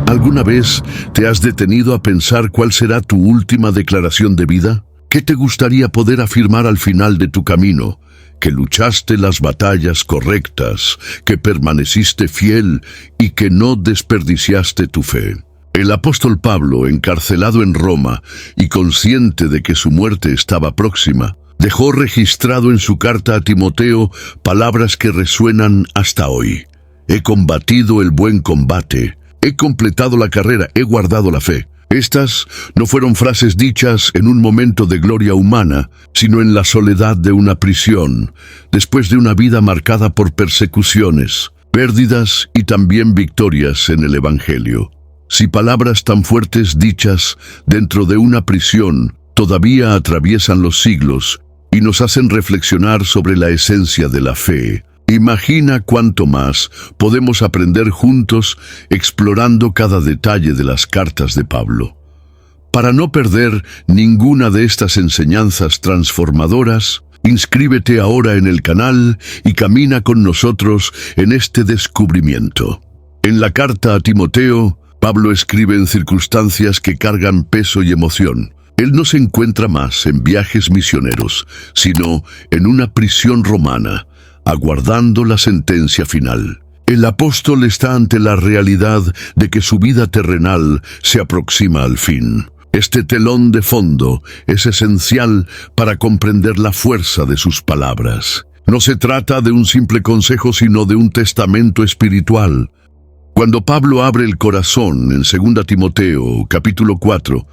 ¿Alguna vez te has detenido a pensar cuál será tu última declaración de vida? ¿Qué te gustaría poder afirmar al final de tu camino? Que luchaste las batallas correctas, que permaneciste fiel y que no desperdiciaste tu fe. El apóstol Pablo, encarcelado en Roma y consciente de que su muerte estaba próxima, dejó registrado en su carta a Timoteo palabras que resuenan hasta hoy. He combatido el buen combate, he completado la carrera, he guardado la fe. Estas no fueron frases dichas en un momento de gloria humana, sino en la soledad de una prisión, después de una vida marcada por persecuciones, pérdidas y también victorias en el Evangelio. Si palabras tan fuertes dichas dentro de una prisión todavía atraviesan los siglos y nos hacen reflexionar sobre la esencia de la fe, imagina cuánto más podemos aprender juntos explorando cada detalle de las cartas de Pablo. Para no perder ninguna de estas enseñanzas transformadoras, inscríbete ahora en el canal y camina con nosotros en este descubrimiento. En la carta a Timoteo, Pablo escribe en circunstancias que cargan peso y emoción. Él no se encuentra más en viajes misioneros, sino en una prisión romana, aguardando la sentencia final. El apóstol está ante la realidad de que su vida terrenal se aproxima al fin. Este telón de fondo es esencial para comprender la fuerza de sus palabras. No se trata de un simple consejo, sino de un testamento espiritual. Cuando Pablo abre el corazón en 2 Timoteo, capítulo 4,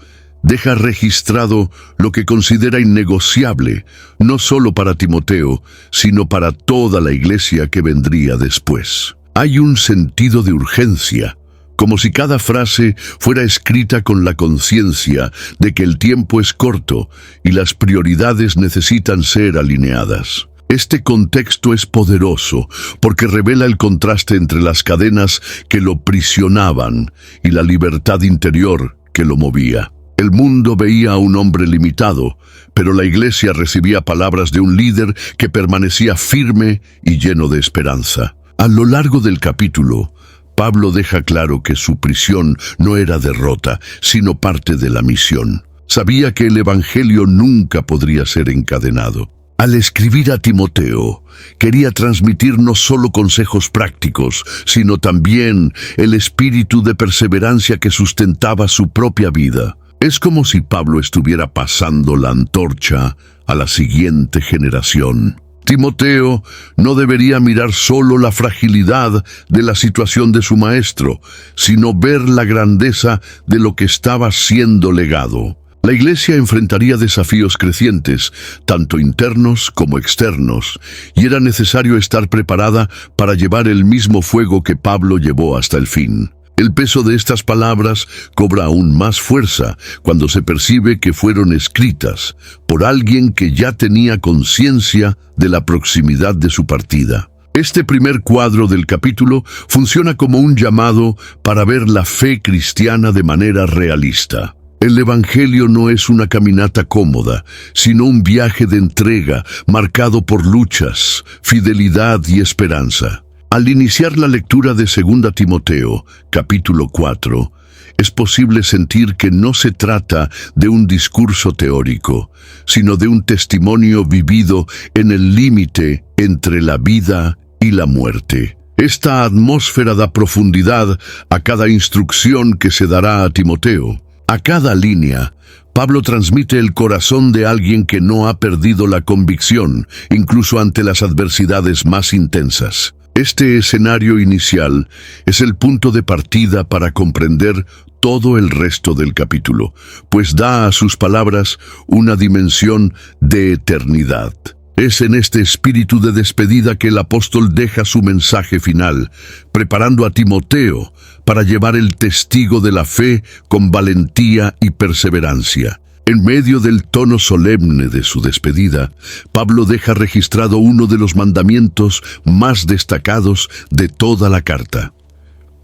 deja registrado lo que considera innegociable, no solo para Timoteo, sino para toda la iglesia que vendría después. Hay un sentido de urgencia, como si cada frase fuera escrita con la conciencia de que el tiempo es corto y las prioridades necesitan ser alineadas. Este contexto es poderoso porque revela el contraste entre las cadenas que lo prisionaban y la libertad interior que lo movía. El mundo veía a un hombre limitado, pero la iglesia recibía palabras de un líder que permanecía firme y lleno de esperanza. A lo largo del capítulo, Pablo deja claro que su prisión no era derrota, sino parte de la misión. Sabía que el evangelio nunca podría ser encadenado. Al escribir a Timoteo, quería transmitir no solo consejos prácticos, sino también el espíritu de perseverancia que sustentaba su propia vida. Es como si Pablo estuviera pasando la antorcha a la siguiente generación. Timoteo no debería mirar solo la fragilidad de la situación de su maestro, sino ver la grandeza de lo que estaba siendo legado. La iglesia enfrentaría desafíos crecientes, tanto internos como externos, y era necesario estar preparada para llevar el mismo fuego que Pablo llevó hasta el fin. El peso de estas palabras cobra aún más fuerza cuando se percibe que fueron escritas por alguien que ya tenía conciencia de la proximidad de su partida. Este primer cuadro del capítulo funciona como un llamado para ver la fe cristiana de manera realista. El Evangelio no es una caminata cómoda, sino un viaje de entrega marcado por luchas, fidelidad y esperanza. Al iniciar la lectura de 2 Timoteo, capítulo 4, es posible sentir que no se trata de un discurso teórico, sino de un testimonio vivido en el límite entre la vida y la muerte. Esta atmósfera da profundidad a cada instrucción que se dará a Timoteo. A cada línea, Pablo transmite el corazón de alguien que no ha perdido la convicción, incluso ante las adversidades más intensas. Este escenario inicial es el punto de partida para comprender todo el resto del capítulo, pues da a sus palabras una dimensión de eternidad. Es en este espíritu de despedida que el apóstol deja su mensaje final, preparando a Timoteo para llevar el testigo de la fe con valentía y perseverancia. En medio del tono solemne de su despedida, Pablo deja registrado uno de los mandamientos más destacados de toda la carta.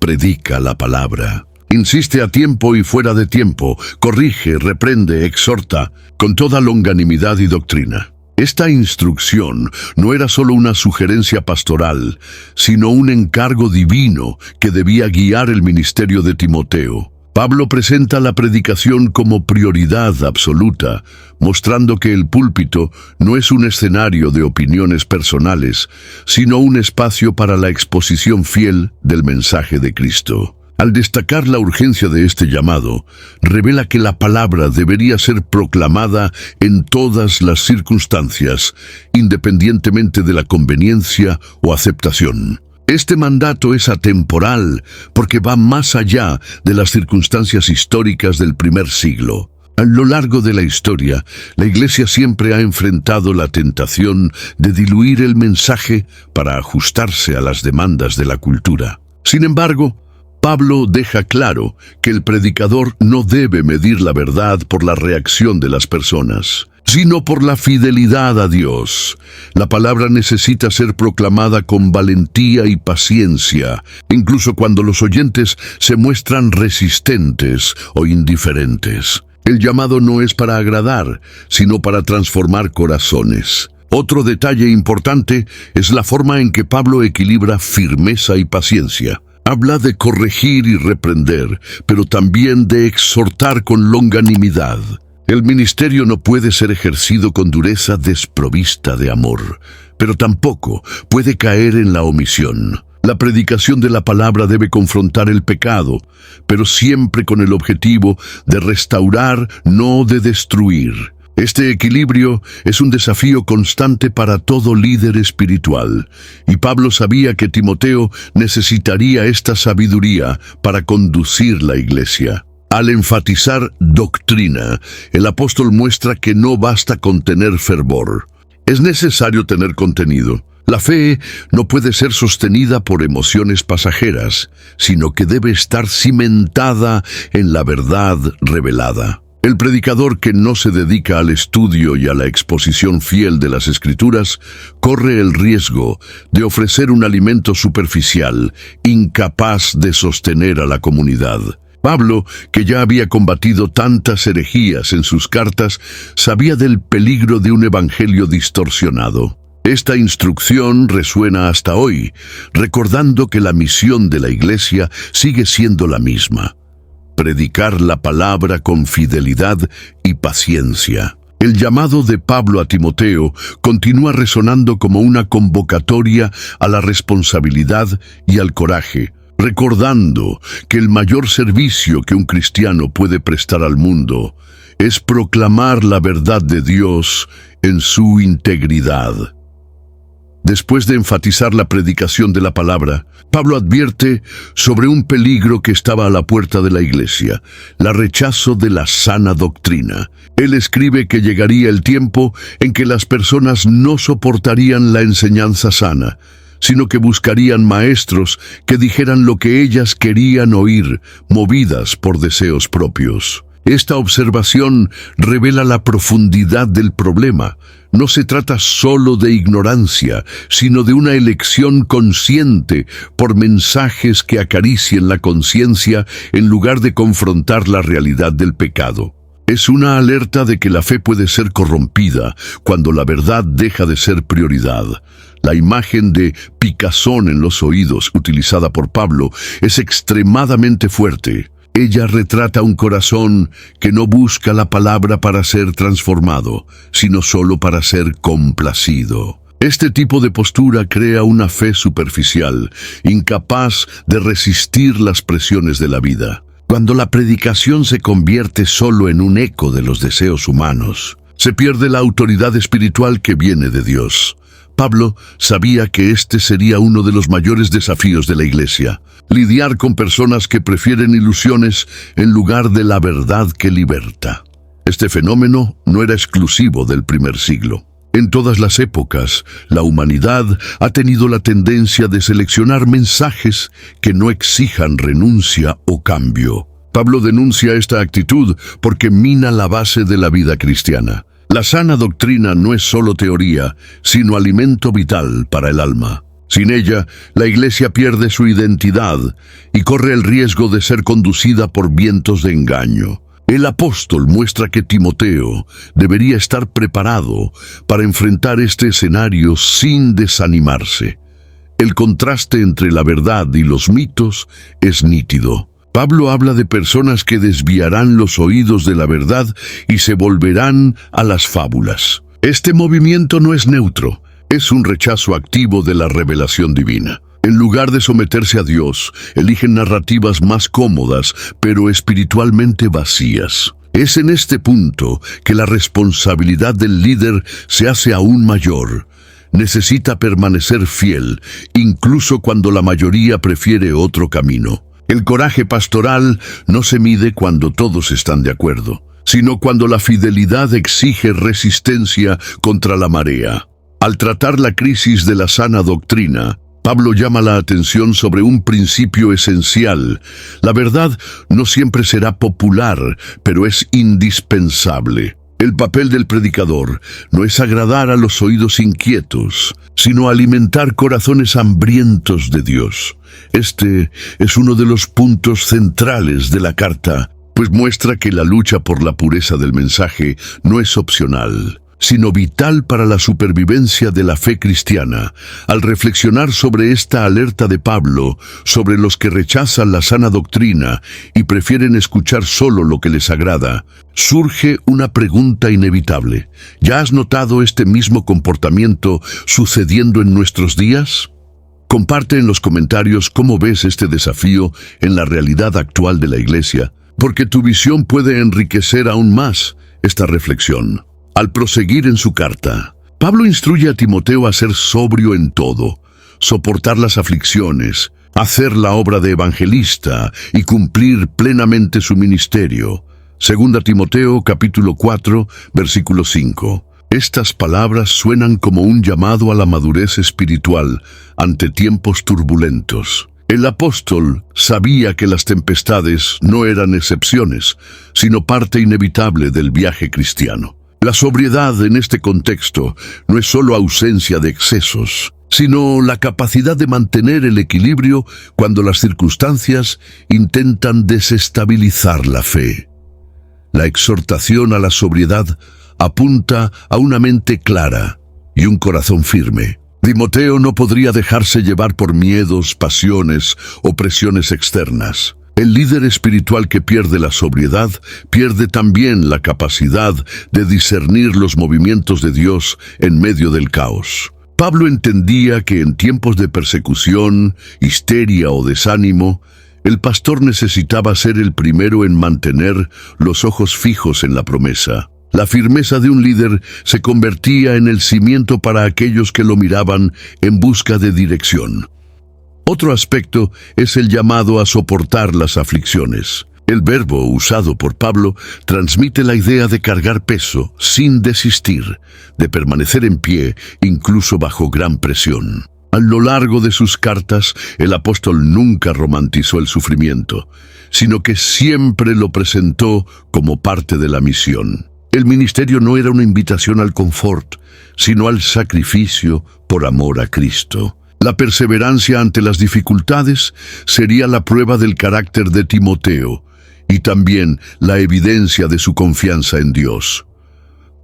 Predica la palabra. Insiste a tiempo y fuera de tiempo, corrige, reprende, exhorta, con toda longanimidad y doctrina. Esta instrucción no era solo una sugerencia pastoral, sino un encargo divino que debía guiar el ministerio de Timoteo. Pablo presenta la predicación como prioridad absoluta, mostrando que el púlpito no es un escenario de opiniones personales, sino un espacio para la exposición fiel del mensaje de Cristo. Al destacar la urgencia de este llamado, revela que la palabra debería ser proclamada en todas las circunstancias, independientemente de la conveniencia o aceptación. Este mandato es atemporal porque va más allá de las circunstancias históricas del primer siglo. A lo largo de la historia, la Iglesia siempre ha enfrentado la tentación de diluir el mensaje para ajustarse a las demandas de la cultura. Sin embargo, Pablo deja claro que el predicador no debe medir la verdad por la reacción de las personas, sino por la fidelidad a Dios. La palabra necesita ser proclamada con valentía y paciencia, incluso cuando los oyentes se muestran resistentes o indiferentes. El llamado no es para agradar, sino para transformar corazones. Otro detalle importante es la forma en que Pablo equilibra firmeza y paciencia. Habla de corregir y reprender, pero también de exhortar con longanimidad. El ministerio no puede ser ejercido con dureza desprovista de amor, pero tampoco puede caer en la omisión. La predicación de la palabra debe confrontar el pecado, pero siempre con el objetivo de restaurar, no de destruir. Este equilibrio es un desafío constante para todo líder espiritual, y Pablo sabía que Timoteo necesitaría esta sabiduría para conducir la iglesia. Al enfatizar doctrina, el apóstol muestra que no basta con tener fervor. Es necesario tener contenido. La fe no puede ser sostenida por emociones pasajeras, sino que debe estar cimentada en la verdad revelada. El predicador que no se dedica al estudio y a la exposición fiel de las Escrituras corre el riesgo de ofrecer un alimento superficial, incapaz de sostener a la comunidad. Pablo, que ya había combatido tantas herejías en sus cartas, sabía del peligro de un evangelio distorsionado. Esta instrucción resuena hasta hoy, recordando que la misión de la Iglesia sigue siendo la misma: predicar la palabra con fidelidad y paciencia. El llamado de Pablo a Timoteo continúa resonando como una convocatoria a la responsabilidad y al coraje, recordando que el mayor servicio que un cristiano puede prestar al mundo es proclamar la verdad de Dios en su integridad. Después de enfatizar la predicación de la palabra, Pablo advierte sobre un peligro que estaba a la puerta de la iglesia: el rechazo de la sana doctrina. Él escribe que llegaría el tiempo en que las personas no soportarían la enseñanza sana, sino que buscarían maestros que dijeran lo que ellas querían oír, movidas por deseos propios. Esta observación revela la profundidad del problema. No se trata solo de ignorancia, sino de una elección consciente por mensajes que acaricien la conciencia en lugar de confrontar la realidad del pecado. Es una alerta de que la fe puede ser corrompida cuando la verdad deja de ser prioridad. La imagen de picazón en los oídos utilizada por Pablo es extremadamente fuerte. Ella retrata un corazón que no busca la palabra para ser transformado, sino solo para ser complacido. Este tipo de postura crea una fe superficial, incapaz de resistir las presiones de la vida. Cuando la predicación se convierte solo en un eco de los deseos humanos, se pierde la autoridad espiritual que viene de Dios. Pablo sabía que este sería uno de los mayores desafíos de la iglesia: lidiar con personas que prefieren ilusiones en lugar de la verdad que liberta. Este fenómeno no era exclusivo del primer siglo. En todas las épocas, la humanidad ha tenido la tendencia de seleccionar mensajes que no exijan renuncia o cambio. Pablo denuncia esta actitud porque mina la base de la vida cristiana. La sana doctrina no es solo teoría, sino alimento vital para el alma. Sin ella, la iglesia pierde su identidad y corre el riesgo de ser conducida por vientos de engaño. El apóstol muestra que Timoteo debería estar preparado para enfrentar este escenario sin desanimarse. El contraste entre la verdad y los mitos es nítido. Pablo habla de personas que desviarán los oídos de la verdad y se volverán a las fábulas. Este movimiento no es neutro, es un rechazo activo de la revelación divina. En lugar de someterse a Dios, eligen narrativas más cómodas, pero espiritualmente vacías. Es en este punto que la responsabilidad del líder se hace aún mayor. Necesita permanecer fiel, incluso cuando la mayoría prefiere otro camino. El coraje pastoral no se mide cuando todos están de acuerdo, sino cuando la fidelidad exige resistencia contra la marea. Al tratar la crisis de la sana doctrina, Pablo llama la atención sobre un principio esencial. La verdad no siempre será popular, pero es indispensable. El papel del predicador no es agradar a los oídos inquietos, sino alimentar corazones hambrientos de Dios. Este es uno de los puntos centrales de la carta, pues muestra que la lucha por la pureza del mensaje no es opcional, sino vital para la supervivencia de la fe cristiana. Al reflexionar sobre esta alerta de Pablo, sobre los que rechazan la sana doctrina y prefieren escuchar solo lo que les agrada, surge una pregunta inevitable. ¿Ya has notado este mismo comportamiento sucediendo en nuestros días? Comparte en los comentarios cómo ves este desafío en la realidad actual de la Iglesia, porque tu visión puede enriquecer aún más esta reflexión. Al proseguir en su carta, Pablo instruye a Timoteo a ser sobrio en todo, soportar las aflicciones, hacer la obra de evangelista y cumplir plenamente su ministerio. 2 Timoteo capítulo 4, versículo 5. Estas palabras suenan como un llamado a la madurez espiritual ante tiempos turbulentos. El apóstol sabía que las tempestades no eran excepciones, sino parte inevitable del viaje cristiano. La sobriedad en este contexto no es solo ausencia de excesos, sino la capacidad de mantener el equilibrio cuando las circunstancias intentan desestabilizar la fe. La exhortación a la sobriedad apunta a una mente clara y un corazón firme. Timoteo no podría dejarse llevar por miedos, pasiones o presiones externas. El líder espiritual que pierde la sobriedad pierde también la capacidad de discernir los movimientos de Dios en medio del caos. Pablo entendía que en tiempos de persecución, histeria o desánimo, el pastor necesitaba ser el primero en mantener los ojos fijos en la promesa. La firmeza de un líder se convertía en el cimiento para aquellos que lo miraban en busca de dirección. Otro aspecto es el llamado a soportar las aflicciones. El verbo usado por Pablo transmite la idea de cargar peso sin desistir, de permanecer en pie incluso bajo gran presión. A lo largo de sus cartas, el apóstol nunca romantizó el sufrimiento, sino que siempre lo presentó como parte de la misión. El ministerio no era una invitación al confort, sino al sacrificio por amor a Cristo. La perseverancia ante las dificultades sería la prueba del carácter de Timoteo y también la evidencia de su confianza en Dios.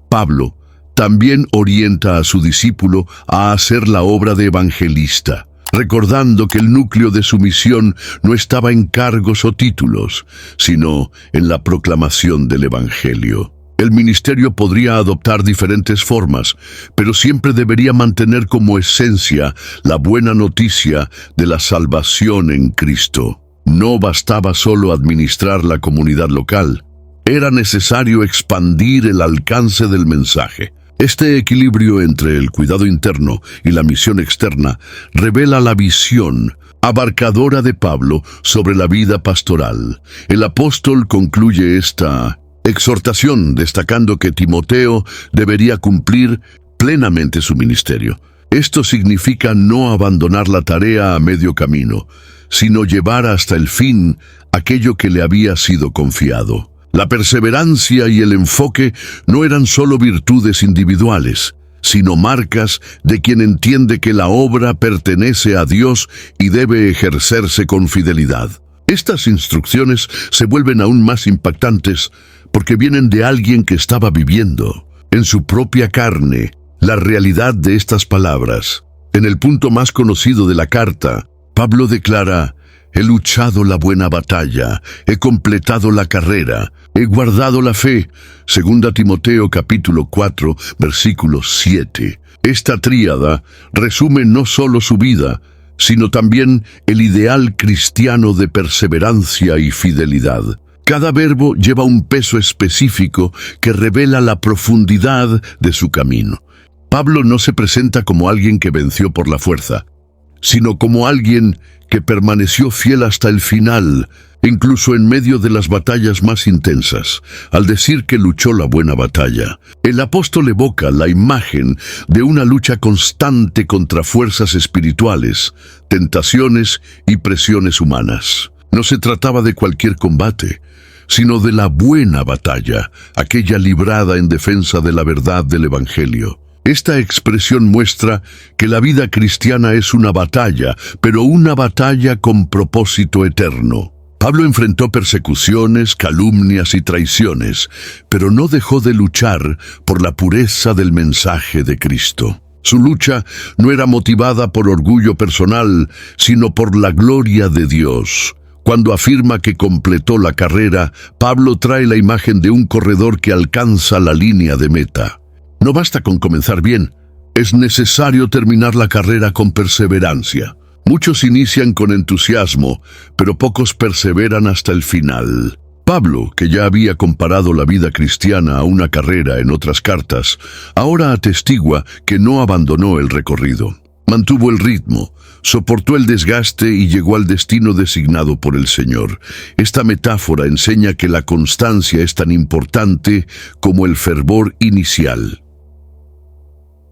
Pablo también orienta a su discípulo a hacer la obra de evangelista, recordando que el núcleo de su misión no estaba en cargos o títulos, sino en la proclamación del Evangelio. El ministerio podría adoptar diferentes formas, pero siempre debería mantener como esencia la buena noticia de la salvación en Cristo. No bastaba solo administrar la comunidad local, era necesario expandir el alcance del mensaje. Este equilibrio entre el cuidado interno y la misión externa revela la visión abarcadora de Pablo sobre la vida pastoral. El apóstol concluye esta exhortación destacando que Timoteo debería cumplir plenamente su ministerio. Esto significa no abandonar la tarea a medio camino, sino llevar hasta el fin aquello que le había sido confiado. La perseverancia y el enfoque no eran solo virtudes individuales, sino marcas de quien entiende que la obra pertenece a Dios y debe ejercerse con fidelidad. Estas instrucciones se vuelven aún más impactantes porque vienen de alguien que estaba viviendo, en su propia carne, la realidad de estas palabras. En el punto más conocido de la carta, Pablo declara: he luchado la buena batalla, he completado la carrera, he guardado la fe. 2 Timoteo capítulo 4, versículo 7. Esta tríada resume no solo su vida, sino también el ideal cristiano de perseverancia y fidelidad. Cada verbo lleva un peso específico que revela la profundidad de su camino. Pablo no se presenta como alguien que venció por la fuerza, sino como alguien que permaneció fiel hasta el final, incluso en medio de las batallas más intensas. Al decir que luchó la buena batalla, el apóstol evoca la imagen de una lucha constante contra fuerzas espirituales, tentaciones y presiones humanas. No se trataba de cualquier combate, sino de la buena batalla, aquella librada en defensa de la verdad del Evangelio. Esta expresión muestra que la vida cristiana es una batalla, pero una batalla con propósito eterno. Pablo enfrentó persecuciones, calumnias y traiciones, pero no dejó de luchar por la pureza del mensaje de Cristo. Su lucha no era motivada por orgullo personal, sino por la gloria de Dios. Cuando afirma que completó la carrera, Pablo trae la imagen de un corredor que alcanza la línea de meta. No basta con comenzar bien, es necesario terminar la carrera con perseverancia. Muchos inician con entusiasmo, pero pocos perseveran hasta el final. Pablo, que ya había comparado la vida cristiana a una carrera en otras cartas, ahora atestigua que no abandonó el recorrido. Mantuvo el ritmo, soportó el desgaste y llegó al destino designado por el Señor. Esta metáfora enseña que la constancia es tan importante como el fervor inicial.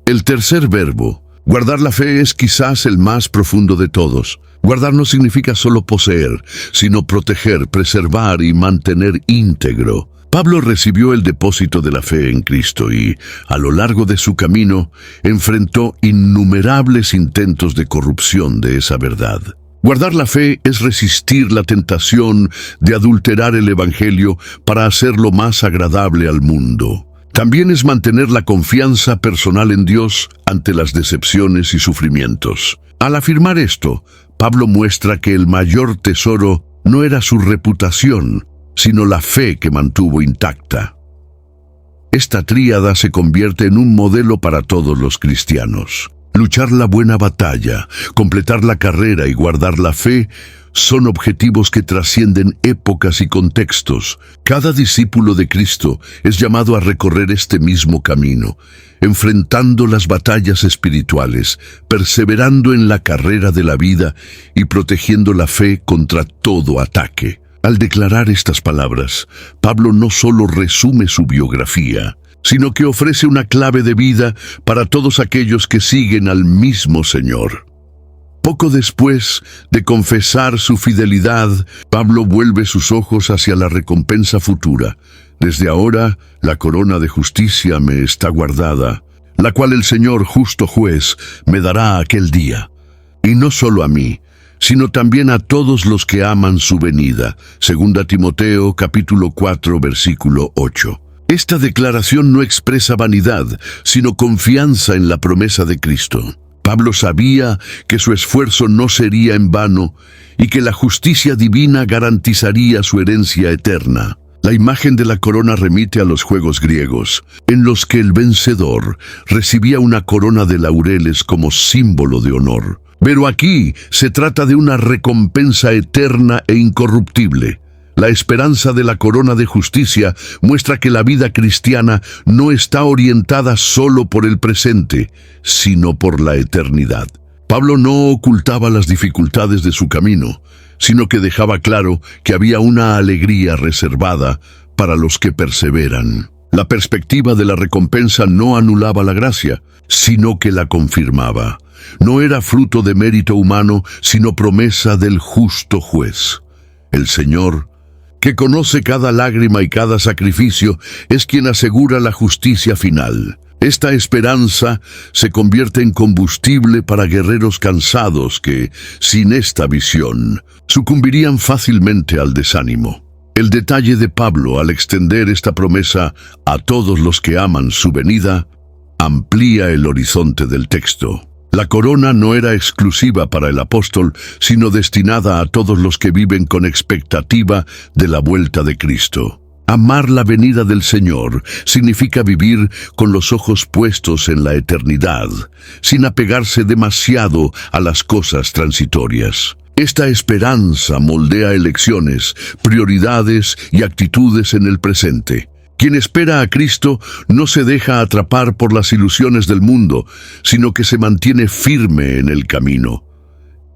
El tercer verbo, guardar la fe, es quizás el más profundo de todos. Guardar no significa solo poseer, sino proteger, preservar y mantener íntegro. Pablo recibió el depósito de la fe en Cristo y, a lo largo de su camino, enfrentó innumerables intentos de corrupción de esa verdad. Guardar la fe es resistir la tentación de adulterar el Evangelio para hacerlo más agradable al mundo. También es mantener la confianza personal en Dios ante las decepciones y sufrimientos. Al afirmar esto, Pablo muestra que el mayor tesoro no era su reputación, sino la fe que mantuvo intacta. Esta tríada se convierte en un modelo para todos los cristianos. Luchar la buena batalla, completar la carrera y guardar la fe son objetivos que trascienden épocas y contextos. Cada discípulo de Cristo es llamado a recorrer este mismo camino, enfrentando las batallas espirituales, perseverando en la carrera de la vida y protegiendo la fe contra todo ataque. Al declarar estas palabras, Pablo no solo resume su biografía, sino que ofrece una clave de vida para todos aquellos que siguen al mismo Señor. Poco después de confesar su fidelidad, Pablo vuelve sus ojos hacia la recompensa futura. Desde ahora, la corona de justicia me está guardada, la cual el Señor justo juez me dará aquel día. Y no solo a mí, sino también a todos los que aman su venida. 2 Timoteo capítulo 4, versículo 8. Esta declaración no expresa vanidad, sino confianza en la promesa de Cristo. Pablo sabía que su esfuerzo no sería en vano y que la justicia divina garantizaría su herencia eterna. La imagen de la corona remite a los juegos griegos, en los que el vencedor recibía una corona de laureles como símbolo de honor. Pero aquí se trata de una recompensa eterna e incorruptible. La esperanza de la corona de justicia muestra que la vida cristiana no está orientada solo por el presente, sino por la eternidad. Pablo no ocultaba las dificultades de su camino, sino que dejaba claro que había una alegría reservada para los que perseveran. La perspectiva de la recompensa no anulaba la gracia, sino que la confirmaba. No era fruto de mérito humano, sino promesa del justo juez. El Señor, que conoce cada lágrima y cada sacrificio, es quien asegura la justicia final. Esta esperanza se convierte en combustible para guerreros cansados que, sin esta visión, sucumbirían fácilmente al desánimo. El detalle de Pablo al extender esta promesa a todos los que aman su venida amplía el horizonte del texto. La corona no era exclusiva para el apóstol, sino destinada a todos los que viven con expectativa de la vuelta de Cristo. Amar la venida del Señor significa vivir con los ojos puestos en la eternidad, sin apegarse demasiado a las cosas transitorias. Esta esperanza moldea elecciones, prioridades y actitudes en el presente. Quien espera a Cristo no se deja atrapar por las ilusiones del mundo, sino que se mantiene firme en el camino.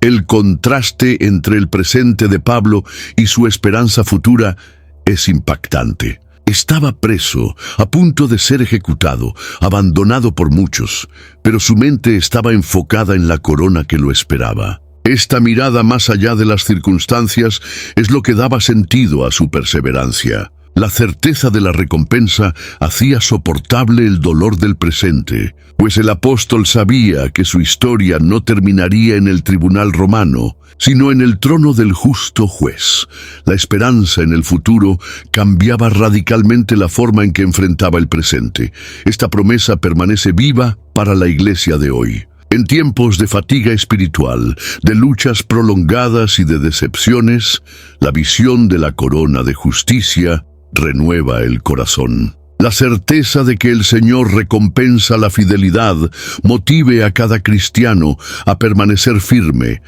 El contraste entre el presente de Pablo y su esperanza futura es impactante. Estaba preso, a punto de ser ejecutado, abandonado por muchos, pero su mente estaba enfocada en la corona que lo esperaba. Esta mirada más allá de las circunstancias es lo que daba sentido a su perseverancia. La certeza de la recompensa hacía soportable el dolor del presente, pues el apóstol sabía que su historia no terminaría en el tribunal romano, sino en el trono del justo juez. La esperanza en el futuro cambiaba radicalmente la forma en que enfrentaba el presente. Esta promesa permanece viva para la iglesia de hoy. En tiempos de fatiga espiritual, de luchas prolongadas y de decepciones, la visión de la corona de justicia renueva el corazón. La certeza de que el Señor recompensa la fidelidad motive a cada cristiano a permanecer firme,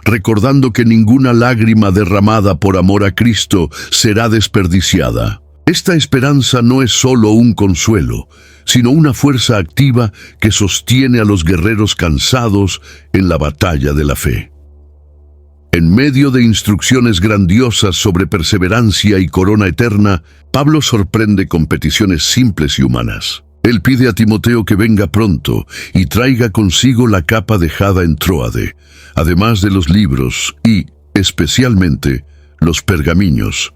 recordando que ninguna lágrima derramada por amor a Cristo será desperdiciada. Esta esperanza no es solo un consuelo, sino una fuerza activa que sostiene a los guerreros cansados en la batalla de la fe. En medio de instrucciones grandiosas sobre perseverancia y corona eterna, Pablo sorprende con peticiones simples y humanas. Él pide a Timoteo que venga pronto y traiga consigo la capa dejada en Tróade, además de los libros y, especialmente, los pergaminos.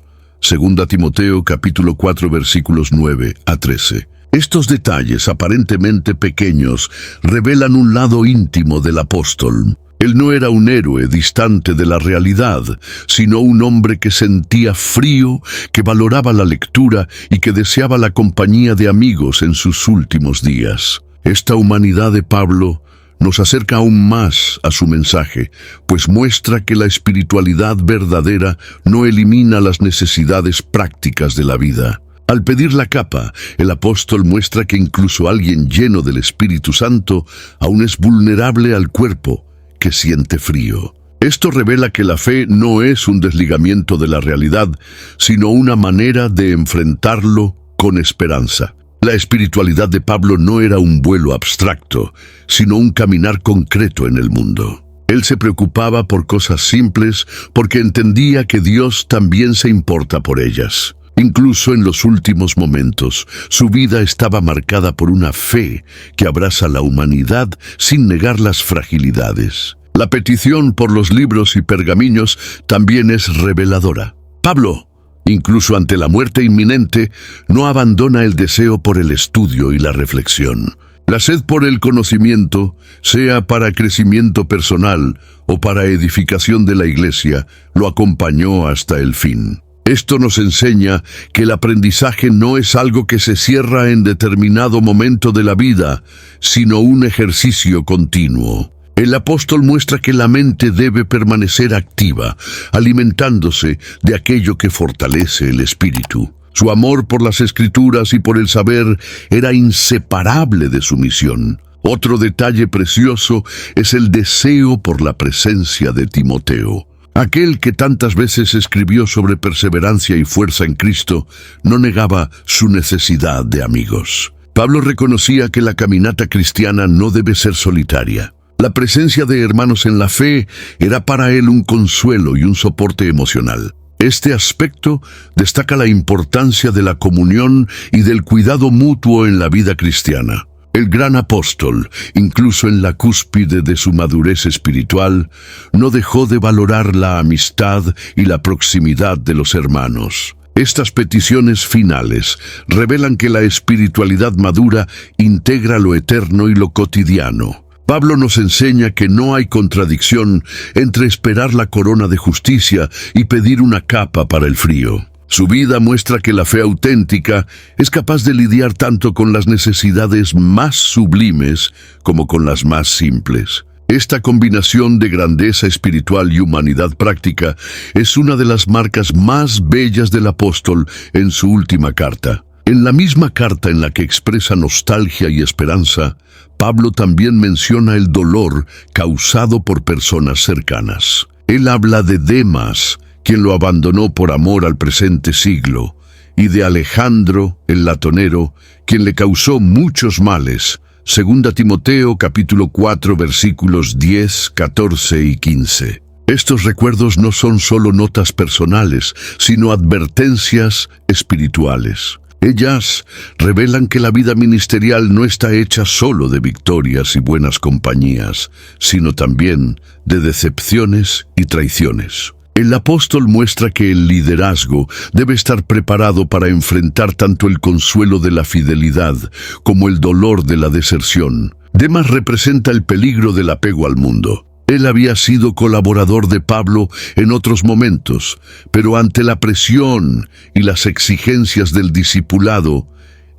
2 Timoteo capítulo 4 versículos 9 a 13. Estos detalles aparentemente pequeños revelan un lado íntimo del apóstol. Él no era un héroe distante de la realidad, sino un hombre que sentía frío, que valoraba la lectura y que deseaba la compañía de amigos en sus últimos días. Esta humanidad de Pablo nos acerca aún más a su mensaje, pues muestra que la espiritualidad verdadera no elimina las necesidades prácticas de la vida. Al pedir la capa, el apóstol muestra que incluso alguien lleno del Espíritu Santo aún es vulnerable al cuerpo, que siente frío. Esto revela que la fe no es un desligamiento de la realidad, sino una manera de enfrentarlo con esperanza. La espiritualidad de Pablo no era un vuelo abstracto, sino un caminar concreto en el mundo. Él se preocupaba por cosas simples porque entendía que Dios también se importa por ellas. Incluso en los últimos momentos, su vida estaba marcada por una fe que abraza la humanidad sin negar las fragilidades. La petición por los libros y pergaminos también es reveladora. Pablo, incluso ante la muerte inminente, no abandona el deseo por el estudio y la reflexión. La sed por el conocimiento, sea para crecimiento personal o para edificación de la iglesia, lo acompañó hasta el fin. Esto nos enseña que el aprendizaje no es algo que se cierra en determinado momento de la vida, sino un ejercicio continuo. El apóstol muestra que la mente debe permanecer activa, alimentándose de aquello que fortalece el espíritu. Su amor por las Escrituras y por el saber era inseparable de su misión. Otro detalle precioso es el deseo por la presencia de Timoteo. Aquel que tantas veces escribió sobre perseverancia y fuerza en Cristo, no negaba su necesidad de amigos. Pablo reconocía que la caminata cristiana no debe ser solitaria. La presencia de hermanos en la fe era para él un consuelo y un soporte emocional. Este aspecto destaca la importancia de la comunión y del cuidado mutuo en la vida cristiana. El gran apóstol, incluso en la cúspide de su madurez espiritual, no dejó de valorar la amistad y la proximidad de los hermanos. Estas peticiones finales revelan que la espiritualidad madura integra lo eterno y lo cotidiano. Pablo nos enseña que no hay contradicción entre esperar la corona de justicia y pedir una capa para el frío. Su vida muestra que la fe auténtica es capaz de lidiar tanto con las necesidades más sublimes como con las más simples. Esta combinación de grandeza espiritual y humanidad práctica es una de las marcas más bellas del apóstol en su última carta. En la misma carta en la que expresa nostalgia y esperanza, Pablo también menciona el dolor causado por personas cercanas. Él habla de Demas, quien lo abandonó por amor al presente siglo, y de Alejandro, el latonero, quien le causó muchos males. 2 Timoteo capítulo 4 versículos 10, 14 y 15. Estos recuerdos no son solo notas personales, sino advertencias espirituales. Ellas revelan que la vida ministerial no está hecha solo de victorias y buenas compañías, sino también de decepciones y traiciones. El apóstol muestra que el liderazgo debe estar preparado para enfrentar tanto el consuelo de la fidelidad como el dolor de la deserción. Demas representa el peligro del apego al mundo. Él había sido colaborador de Pablo en otros momentos, pero ante la presión y las exigencias del discipulado,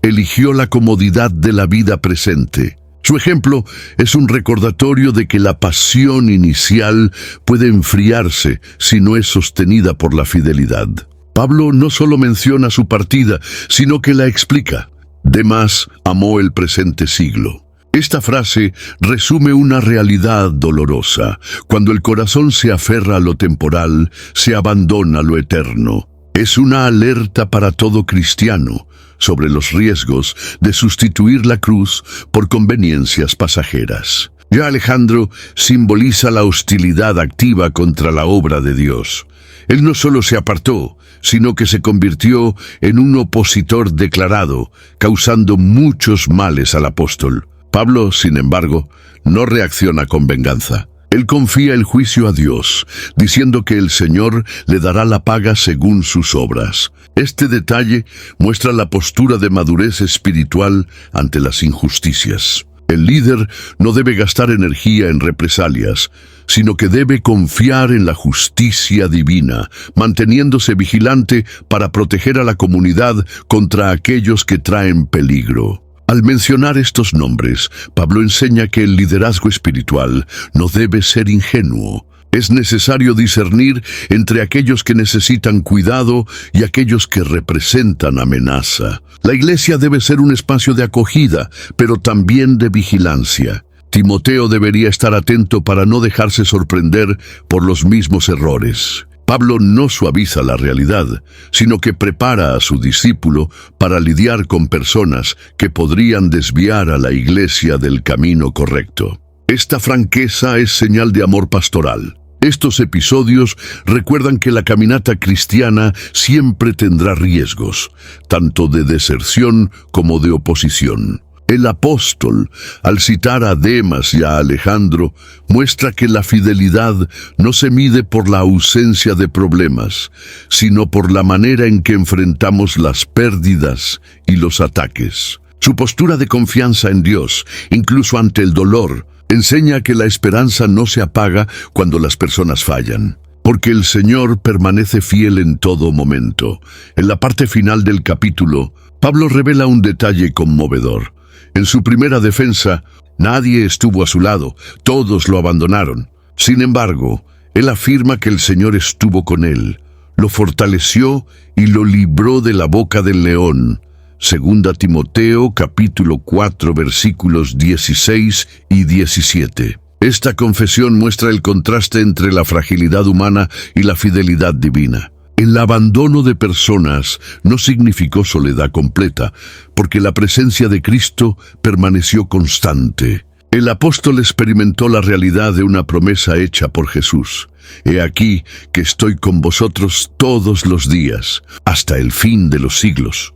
eligió la comodidad de la vida presente. Su ejemplo es un recordatorio de que la pasión inicial puede enfriarse si no es sostenida por la fidelidad. Pablo no solo menciona su partida, sino que la explica. Demas amó el presente siglo. Esta frase resume una realidad dolorosa. Cuando el corazón se aferra a lo temporal, se abandona lo eterno. Es una alerta para todo cristiano sobre los riesgos de sustituir la cruz por conveniencias pasajeras. Ya Alejandro simboliza la hostilidad activa contra la obra de Dios. Él no solo se apartó, sino que se convirtió en un opositor declarado, causando muchos males al apóstol. Pablo, sin embargo, no reacciona con venganza. Él confía el juicio a Dios, diciendo que el Señor le dará la paga según sus obras. Este detalle muestra la postura de madurez espiritual ante las injusticias. El líder no debe gastar energía en represalias, sino que debe confiar en la justicia divina, manteniéndose vigilante para proteger a la comunidad contra aquellos que traen peligro. Al mencionar estos nombres, Pablo enseña que el liderazgo espiritual no debe ser ingenuo. Es necesario discernir entre aquellos que necesitan cuidado y aquellos que representan amenaza. La iglesia debe ser un espacio de acogida, pero también de vigilancia. Timoteo debería estar atento para no dejarse sorprender por los mismos errores. Pablo no suaviza la realidad, sino que prepara a su discípulo para lidiar con personas que podrían desviar a la iglesia del camino correcto. Esta franqueza es señal de amor pastoral. Estos episodios recuerdan que la caminata cristiana siempre tendrá riesgos, tanto de deserción como de oposición. El apóstol, al citar a Demas y a Alejandro, muestra que la fidelidad no se mide por la ausencia de problemas, sino por la manera en que enfrentamos las pérdidas y los ataques. Su postura de confianza en Dios, incluso ante el dolor, enseña que la esperanza no se apaga cuando las personas fallan, porque el Señor permanece fiel en todo momento. En la parte final del capítulo, Pablo revela un detalle conmovedor. En su primera defensa, nadie estuvo a su lado, todos lo abandonaron. Sin embargo, él afirma que el Señor estuvo con él, lo fortaleció y lo libró de la boca del león. 2 Timoteo capítulo 4 versículos 16 y 17. Esta confesión muestra el contraste entre la fragilidad humana y la fidelidad divina. El abandono de personas no significó soledad completa, porque la presencia de Cristo permaneció constante. El apóstol experimentó la realidad de una promesa hecha por Jesús. He aquí que estoy con vosotros todos los días, hasta el fin de los siglos.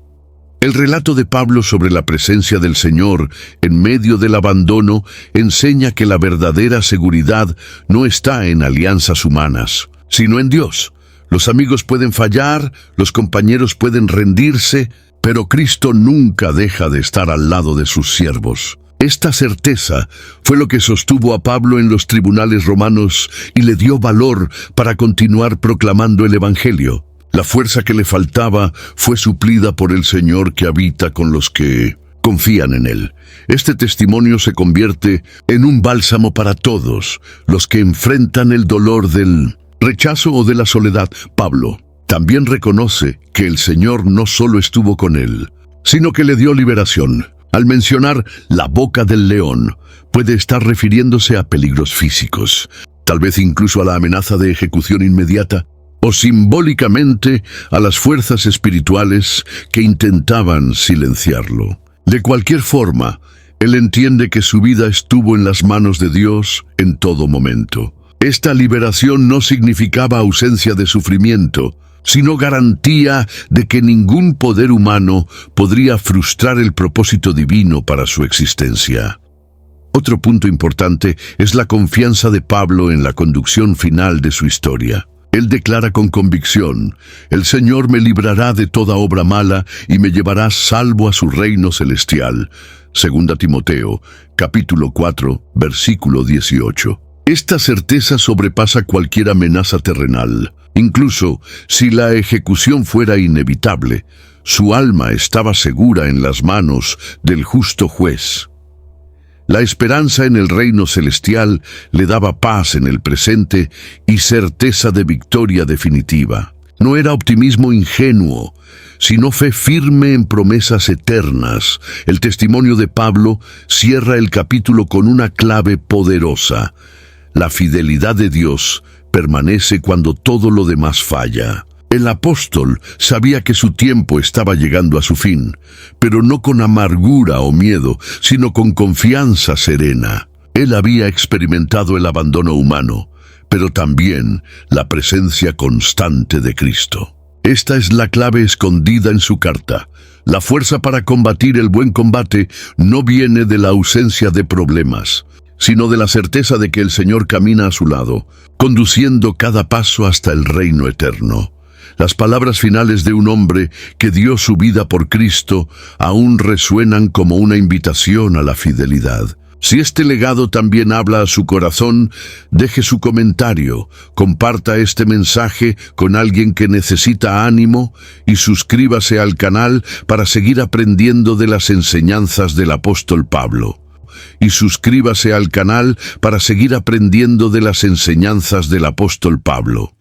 El relato de Pablo sobre la presencia del Señor en medio del abandono enseña que la verdadera seguridad no está en alianzas humanas, sino en Dios. Los amigos pueden fallar, los compañeros pueden rendirse, pero Cristo nunca deja de estar al lado de sus siervos. Esta certeza fue lo que sostuvo a Pablo en los tribunales romanos y le dio valor para continuar proclamando el Evangelio. La fuerza que le faltaba fue suplida por el Señor que habita con los que confían en Él. Este testimonio se convierte en un bálsamo para todos los que enfrentan el dolor del rechazo o de la soledad. Pablo también reconoce que el Señor no solo estuvo con él, sino que le dio liberación. Al mencionar la boca del león, puede estar refiriéndose a peligros físicos, tal vez incluso a la amenaza de ejecución inmediata, o simbólicamente a las fuerzas espirituales que intentaban silenciarlo. De cualquier forma, él entiende que su vida estuvo en las manos de Dios en todo momento. Esta liberación no significaba ausencia de sufrimiento, sino garantía de que ningún poder humano podría frustrar el propósito divino para su existencia. Otro punto importante es la confianza de Pablo en la conducción final de su historia. Él declara con convicción: «El Señor me librará de toda obra mala y me llevará salvo a su reino celestial». 2 Timoteo, capítulo 4, versículo 18. Esta certeza sobrepasa cualquier amenaza terrenal. Incluso si la ejecución fuera inevitable, su alma estaba segura en las manos del justo juez. La esperanza en el reino celestial le daba paz en el presente y certeza de victoria definitiva. No era optimismo ingenuo, sino fe firme en promesas eternas. El testimonio de Pablo cierra el capítulo con una clave poderosa: la fidelidad de Dios permanece cuando todo lo demás falla. El apóstol sabía que su tiempo estaba llegando a su fin, pero no con amargura o miedo, sino con confianza serena. Él había experimentado el abandono humano, pero también la presencia constante de Cristo. Esta es la clave escondida en su carta. La fuerza para combatir el buen combate no viene de la ausencia de problemas, sino de la certeza de que el Señor camina a su lado, conduciendo cada paso hasta el reino eterno. Las palabras finales de un hombre que dio su vida por Cristo aún resuenan como una invitación a la fidelidad. Si este legado también habla a su corazón, deje su comentario, comparta este mensaje con alguien que necesita ánimo y suscríbase al canal para seguir aprendiendo de las enseñanzas del apóstol Pablo. Y suscríbase al canal para seguir aprendiendo de las enseñanzas del apóstol Pablo.